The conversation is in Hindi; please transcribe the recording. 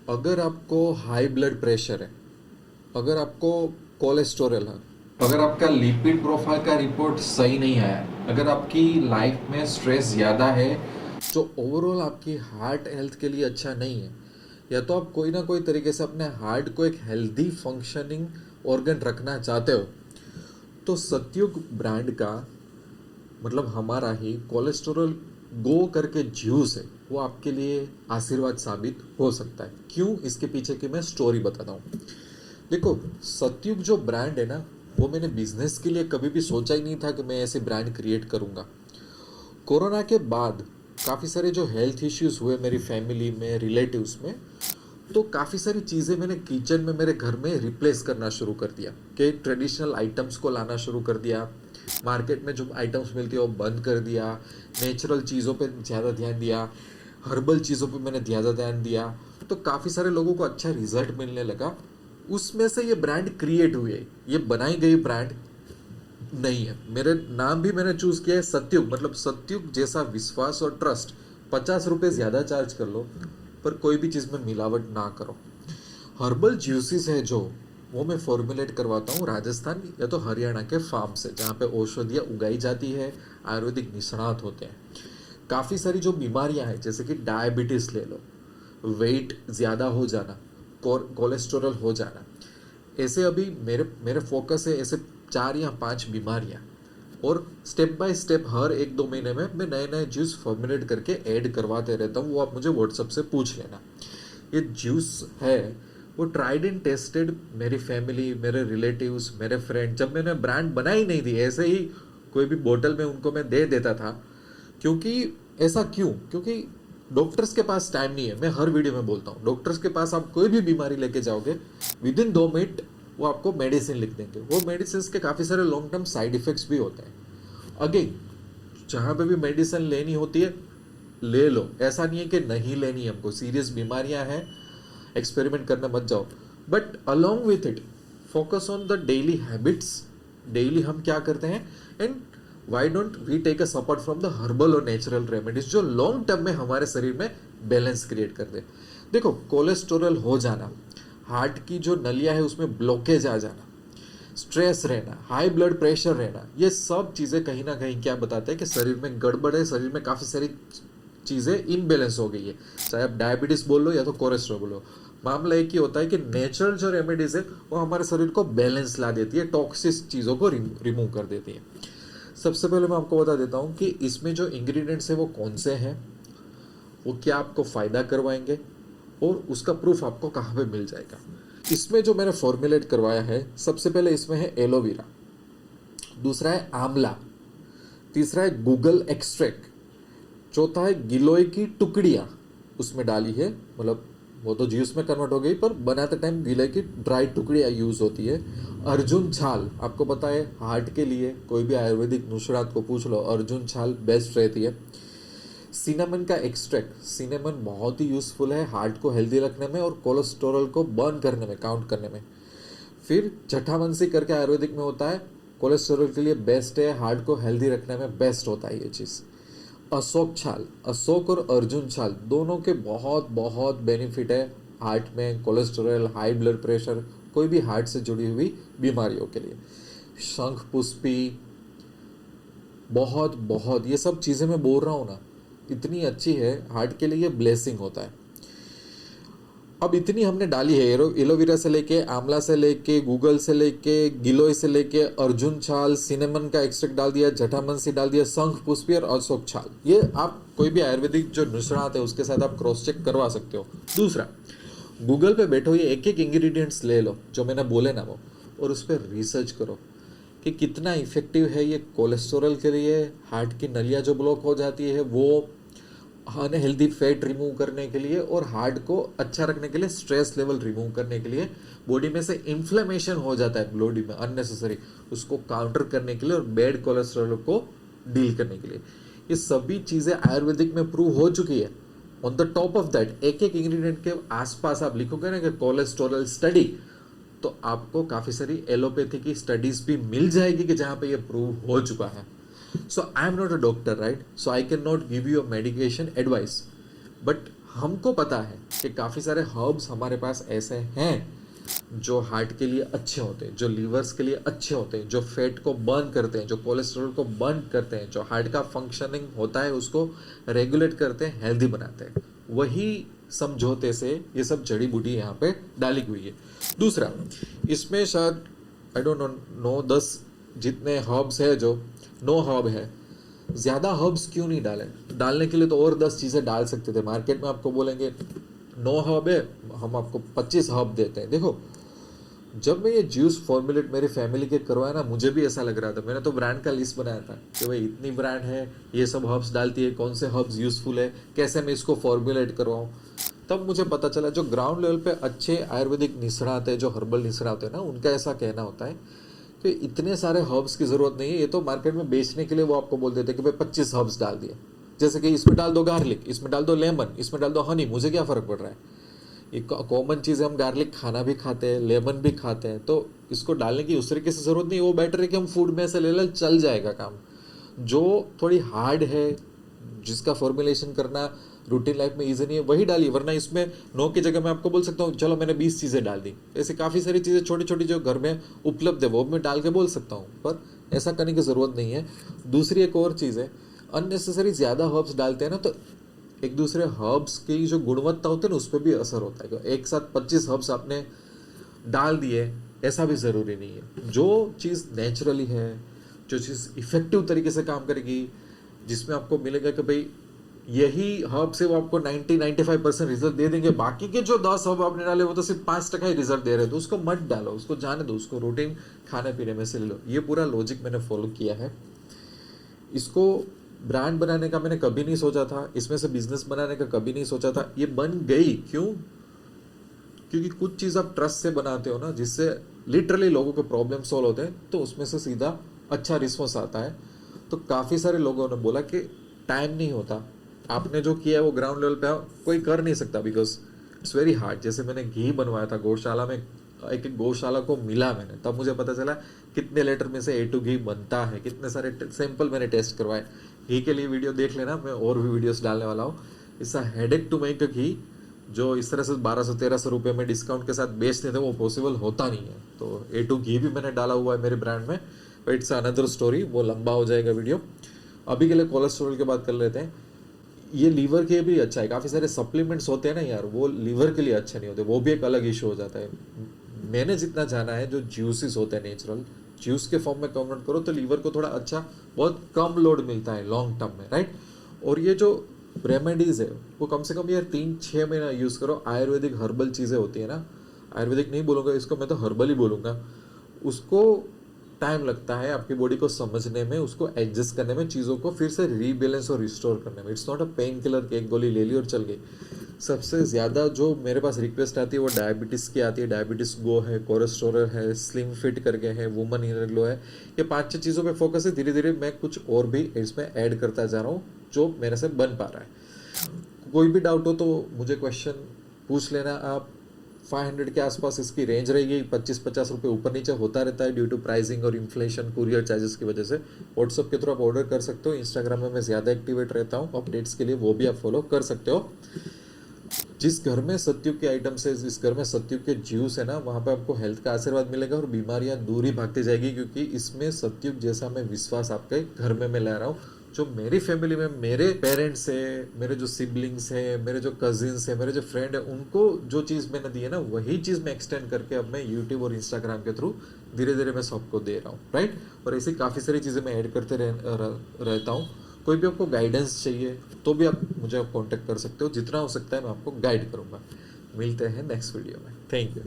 अगर आपको हाई ब्लड प्रेशर है, अगर आपको कोलेस्टेरॉल है, अगर आपका लिपिड प्रोफाइल का रिपोर्ट सही नहीं आया, अगर आपकी लाइफ में स्ट्रेस ज़्यादा है, जो ओवरऑल आपकी हार्ट हेल्थ के लिए अच्छा नहीं है, या तो आप कोई ना कोई तरीके से अपने हार्ट को एक हेल्दी फंक्शनिंग ऑर्गन रखना चाहते हो, तो सत्युग ब्रांड का मतलब हमारा ही कोलेस्टेरॉल गो करके जूस है, वो आपके लिए आशीर्वाद साबित हो सकता है। क्यों? इसके पीछे की मैं स्टोरी बताता हूँ। देखो, सत्युग जो ब्रांड है ना, वो मैंने बिजनेस के लिए कभी भी सोचा ही नहीं था कि मैं ऐसे ब्रांड क्रिएट करूँगा। कोरोना के बाद काफ़ी सारे जो हेल्थ इश्यूज हुए मेरी फैमिली में, रिलेटिव्स में, तो काफ़ी सारी चीज़ें मैंने किचन में मेरे घर में रिप्लेस करना शुरू कर दिया कि ट्रेडिशनल आइटम्स को लाना शुरू कर दिया। मार्केट में जो आइटम्स मिलती है वो बंद कर दिया। नेचुरल चीज़ों पे ज़्यादा ध्यान दिया। हर्बल चीज़ों पे मैंने ज़्यादा ध्यान दिया। तो काफ़ी सारे लोगों को अच्छा रिजल्ट मिलने लगा। उसमें से ये ब्रांड क्रिएट हुए। ये बनाई गई ब्रांड नहीं है। मेरे नाम भी मैंने चूज किया है सत्युग, मतलब सत्युग जैसा विश्वास और ट्रस्ट। 50 रुपये ज़्यादा चार्ज कर लो, पर कोई भी चीज़ में मिलावट ना करो। हर्बल जूसेस है जो, वो मैं फॉर्मुलेट करवाता हूँ राजस्थान या तो हरियाणा के फार्म से, जहाँ पे औषधियाँ उगाई जाती है, आयुर्वेदिक निष्णात होते हैं। काफ़ी सारी जो बीमारियाँ हैं, जैसे कि डायबिटीज़ ले लो, वेट ज़्यादा हो जाना, कोलेस्टेरॉल हो जाना, ऐसे अभी मेरे मेरे फोकस है ऐसे 4 या 5 बीमारियाँ। और स्टेप बाय स्टेप हर 1-2 महीने में मैं नए नए जूस फॉर्मुलेट करके ऐड करवाते रहता हूँ। वो आप मुझे व्हाट्सअप से पूछ लेना। ये जूस है वो ट्राइड एंड टेस्टेड। मेरी फैमिली, मेरे रिलेटिव्स, मेरे फ्रेंड, जब मैंने ब्रांड बनाई नहीं थी, ऐसे ही कोई भी बोतल में उनको मैं दे देता था। क्योंकि ऐसा क्यों? क्योंकि डॉक्टर्स के पास टाइम नहीं है। मैं हर वीडियो में बोलता हूँ, डॉक्टर्स के पास आप कोई भी बीमारी लेके जाओगे, विद इन 2 मिनट वो आपको मेडिसिन लिख देंगे। वो मेडिसिन के काफ़ी सारे लॉन्ग टर्म साइड इफेक्ट्स भी होते हैं। अगेन, जहाँ पे भी मेडिसिन लेनी होती है ले लो, ऐसा नहीं है कि नहीं लेनी है हमको। सीरियस बीमारियां हैं, एक्सपेरिमेंट करने मत जाओ, but along with it focus on the daily habits. Daily हम क्या करते हैं, and why don't we take a support from the herbal और नेचुरल रेमेडीज जो लॉन्ग टर्म में हमारे शरीर में बैलेंस क्रिएट कर दे। देखो, कोलेस्टेरॉल हो जाना, हार्ट की जो नलिया है उसमें ब्लॉकेज आ जाना, स्ट्रेस रहना, हाई ब्लड प्रेशर रहना, ये सब चीज़ें कहीं ना कहीं क्या बताते हैं कि शरीर में गड़बड़ है, शरीर में काफ़ी सारी चीज़ें इम्बेलेंस हो गई है। चाहे आप डायबिटीज़ बोल लो या तो कोलेस्ट्रॉल बोलो, मामला एक ही होता है कि नेचुरल जो रेमेडीज़ है वो हमारे शरीर को बैलेंस ला देती है, टॉक्सिक चीज़ों को रिमूव कर देती है। सबसे पहले मैं आपको बता देता हूँ कि इसमें जो इंग्रेडिएंट्स है वो कौन से हैं, वो क्या आपको फ़ायदा करवाएंगे, और उसका प्रूफ आपको कहाँ पे मिल जाएगा। इसमें जो मैंने फॉर्मुलेट करवाया है, सबसे पहले इसमें है एलोवेरा, दूसरा है आंवला, तीसरा है गूगल एक्सट्रैक्ट, चौथा है गिलोय की टुकड़ियाँ उसमें डाली है, मतलब वो तो जूस में कन्वर्ट हो गई, पर बनाते टाइम गिलोय की ड्राई टुकड़ियाँ यूज़ होती है। अर्जुन छाल, आपको पता है हार्ट के लिए कोई भी आयुर्वेदिक नुस्खात को पूछ लो, अर्जुन छाल बेस्ट रहती है। सिनेमन का एक्सट्रैक्ट, सिनेमन बहुत ही यूज़फुल है हार्ट को हेल्दी रखने में और कोलेस्टेरॉल को बर्न करने में, काउंट करने में। फिर जटावंसी करके आयुर्वेदिक में होता है, कोलेस्टेरॉल के लिए बेस्ट है, हार्ट को हेल्दी रखने में बेस्ट होता है ये चीज़। अशोक छाल, अशोक और अर्जुन छाल दोनों के बहुत बहुत बेनिफिट है हार्ट में, कोलेस्टेरॉल, हाई ब्लड प्रेशर, कोई भी हार्ट से जुड़ी हुई बीमारियों के लिए। शंख पुष्पी, बहुत बहुत ये सब चीज़ें मैं बोल रहा हूँ ना, इतनी अच्छी है हार्ट के लिए, ये ब्लेसिंग होता है। अब इतनी हमने डाली है, एलोवेरा से लेके, आंवला से लेके, गूगल से लेके, गिलोय से लेके, अर्जुन छाल, सिनेमन का एक्सट्रैक्ट डाल दिया, जटामंसी डाल दिया, शंख पुष्पी और अशोक छाल। ये आप कोई भी आयुर्वेदिक जो निष्णात है उसके साथ आप क्रॉस चेक करवा सकते हो। दूसरा, गूगल पे बैठो, ये एक एक इंग्रेडिएंट्स ले लो जो मैंने बोले ना वो, और उस पर रिसर्च करो कि कितना इफेक्टिव है ये कोलेस्टेरॉल के लिए, हार्ट की नलियाँ जो ब्लॉक हो जाती है वो अनहेल्दी फैट रिमूव करने के लिए, और हार्ट को अच्छा रखने के लिए, स्ट्रेस लेवल रिमूव करने के लिए, बॉडी में से इन्फ्लेमेशन हो जाता है बॉडी में अननेसेसरी, उसको काउंटर करने के लिए, और बैड कोलेस्ट्रॉल को डील करने के लिए। ये सभी चीज़ें आयुर्वेदिक में प्रूव हो चुकी है। On the top of that, एक एक इंग्रेडिएंट के आसपास आप लिखोगे ना कि कोलेस्ट्रॉल स्टडी, तो आपको काफ़ी सारी एलोपैथी की स्टडीज भी मिल जाएगी कि जहाँ पे ये प्रूव हो चुका है। So I am not a doctor, right? So I cannot give you a medication advice. But हमको पता है कि काफ़ी सारे हर्ब्स हमारे पास ऐसे हैं जो हार्ट के लिए अच्छे होते हैं, जो लीवर्स के लिए अच्छे होते हैं, जो फैट को बर्न करते हैं, जो कोलेस्ट्रॉल को बर्न करते हैं, जो हार्ट का फंक्शनिंग होता है उसको रेगुलेट करते हैं, हेल्दी बनाते हैं। वही समझौते से ये सब जड़ी बूटी यहाँ पे डाली हुई है। दूसरा, इसमें शायद आई डोंट नो 10 जितने हर्ब्स है, जो 9 हर्ब है। ज़्यादा हर्ब्स क्यों नहीं डालें? डालने के लिए तो और 10 चीज़ें डाल सकते थे। मार्केट में आपको बोलेंगे 9 हर्ब है, हम आपको 25 हर्ब देते हैं। देखो, जब मैं ये जूस फॉर्मुलेट मेरी फैमिली के करवाया ना, मुझे भी ऐसा लग रहा था। मैंने तो ब्रांड का लिस्ट बनाया था कि भाई इतनी ब्रांड है, ये सब हर्ब्स डालती है, कौन से हर्ब्स यूजफुल है, कैसे मैं इसको फॉर्मुलेट करवाऊँ। तब मुझे पता चला जो ग्राउंड लेवल पे अच्छे आयुर्वेदिक निष्णात है, जो हर्बल निष्णात है ना, उनका ऐसा कहना होता है कि इतने सारे हर्ब्स की ज़रूरत नहीं है। ये तो मार्केट में बेचने के लिए वो आपको बोल देते हैं कि भाई 25 हर्ब्स डाल दिए, जैसे कि इसमें डाल दो गार्लिक, इसमें डाल दो लेमन, इसमें डाल दो हनी, मुझे क्या फ़र्क पड़ रहा है। ये कॉमन चीज़ है, हम गार्लिक खाना भी खाते हैं, लेमन भी खाते हैं, तो इसको डालने की उस तरीके से ज़रूरत नहीं। वो बेटर है कि हम फूड में से ले लें, चल जाएगा काम। जो थोड़ी हार्ड है, जिसका फॉर्मुलेशन करना रूटीन लाइफ में ईजी नहीं है, वही डालिए। वरना इसमें 9 की जगह मैं आपको बोल सकता हूँ चलो मैंने 20 चीज़ें डाल दी। ऐसे काफ़ी सारी चीज़ें छोटी छोटी जो घर में उपलब्ध है वो मैं डाल के बोल सकता हूँ, पर ऐसा करने की ज़रूरत नहीं है। दूसरी एक और चीज़ है, अननेसेसरी ज़्यादा हर्ब्स डालते हैं ना, तो एक दूसरे हर्ब्स की जो गुणवत्ता होती है ना, उस पर भी असर होता है। एक साथ 25 हर्ब्स आपने डाल दिए, ऐसा भी ज़रूरी नहीं है। जो चीज़ नेचुरली है, जो चीज़ इफेक्टिव तरीके से काम करेगी, जिसमें आपको मिलेगा कि भाई यही हर्ब से वो आपको 90-95% रिजल्ट दे देंगे, बाकी के जो 10 हर्ब आपने डाले वो तो सिर्फ 5% ही रिजल्ट दे रहे हैं, तो उसको मत डालो, उसको जाने दो, उसको रूटीन खाने पीने में से ले लो। ये पूरा लॉजिक मैंने फॉलो किया है। इसको ब्रांड बनाने का मैंने कभी नहीं सोचा था, इसमें से बिजनेस बनाने का कभी नहीं सोचा था। ये बन गई क्यों? क्योंकि कुछ चीज़ आप ट्रस्ट से बनाते हो ना, जिससे लिटरली लोगों के प्रॉब्लम सॉल्व होते हैं, तो उसमें से सीधा अच्छा रिस्पॉन्स आता है। तो काफ़ी सारे लोगों ने बोला कि टाइम नहीं होता, आपने जो किया है वो ग्राउंड लेवल पे कोई कर नहीं सकता, बिकॉज इट्स वेरी हार्ड। जैसे मैंने घी बनवाया था गौशाला में, एक गौशाला को मिला मैंने, तब मुझे पता चला कितने लीटर में से A2 घी बनता है, कितने सारे सैंपल मैंने टेस्ट करवाए। घी के लिए वीडियो देख लेना, मैं और भी वीडियोस डालने वाला हूँ। इसका हेडेक टू मेक घी जो इस तरह से 1200-1300 रुपये में डिस्काउंट के साथ बेचते थे, वो पॉसिबल होता नहीं है। तो A2 घी भी मैंने डाला हुआ है मेरे ब्रांड में, बट इट्स अनदर स्टोरी, वो लंबा हो जाएगा वीडियो। अभी के लिए कोलेस्ट्रॉल की बात कर लेते हैं। ये लीवर के भी अच्छा है। काफ़ी सारे सप्लीमेंट्स होते हैं ना यार, वो लीवर के लिए अच्छे नहीं होते, वो भी एक अलग इशू हो जाता है। मैंने जितना जाना है, जो जूसेस होते हैं नेचुरल जूस के फॉर्म में कन्वर्ट करो तो लीवर को थोड़ा अच्छा, बहुत कम लोड मिलता है लॉन्ग टर्म में, राइट। और ये जो रेमेडीज़ है वो कम से कम यार 3-6 महीना यूज़ करो। आयुर्वेदिक हर्बल चीज़ें होती है ना, आयुर्वेदिक नहीं बोलूँगा इसको, मैं तो हर्बल ही बोलूँगा। उसको टाइम लगता है आपकी बॉडी को समझने में, उसको एडजस्ट करने में, चीज़ों को फिर से रीबैलेंस और रिस्टोर करने में। It's not a pain killer कि एक गोली ले ली और चल गई। सबसे ज़्यादा जो मेरे पास रिक्वेस्ट आती है वो डायबिटीज़ की आती है। डायबिटीज़ गो है, कोलेस्ट्रॉल है, स्लिम फिट करके है, वुमन इनर ग्लो है। ये 5-6 चीज़ों पे फोकस है। धीरे धीरे मैं कुछ और भी इसमें ऐड करता जा रहा हूँ जो मेरे से बन पा रहा है। कोई भी डाउट हो तो मुझे क्वेश्चन पूछ लेना आप। 500 के आसपास इसकी रेंज रहेगी, 25-50 रुपये ऊपर नीचे होता रहता है ड्यू टू प्राइसिंग और इन्फ्लेशन, कुरियर चार्जेस की वजह से। व्हाट्सअप के थ्रू आप ऑर्डर कर सकते हो। इंस्टाग्राम में मैं ज़्यादा एक्टिवेट रहता हूँ अपडेट्स के लिए, वो भी आप फॉलो कर सकते हो। जिस घर में सत्युग के आइटम्स है, जिस घर में सत्युग के जूस है ना, वहाँ पे आपको हेल्थ का आशीर्वाद मिलेगा और बीमारियाँ दूर ही भागती जाएगी, क्योंकि इसमें सत्युग जैसा मैं विश्वास आपके घर में मैं ला रहा हूँ। जो मेरी फैमिली में मेरे पेरेंट्स है, मेरे जो सिबलिंग्स है, मेरे जो कजिन्स है, मेरे जो फ्रेंड है, उनको जो चीज़ मैंने दी है ना, वही चीज़ मैं एक्सटेंड करके अब मैं यूट्यूब और इंस्टाग्राम के थ्रू धीरे धीरे मैं सबको दे रहा हूँ, राइट। और ऐसी काफ़ी सारी चीज़ें मैं ऐड करते रहता हूँ। कोई भी आपको गाइडेंस चाहिए तो भी आप मुझे कांटेक्ट कर सकते हो। जितना हो सकता है मैं आपको गाइड करूँगा। मिलते हैं नेक्स्ट वीडियो में। Thank you.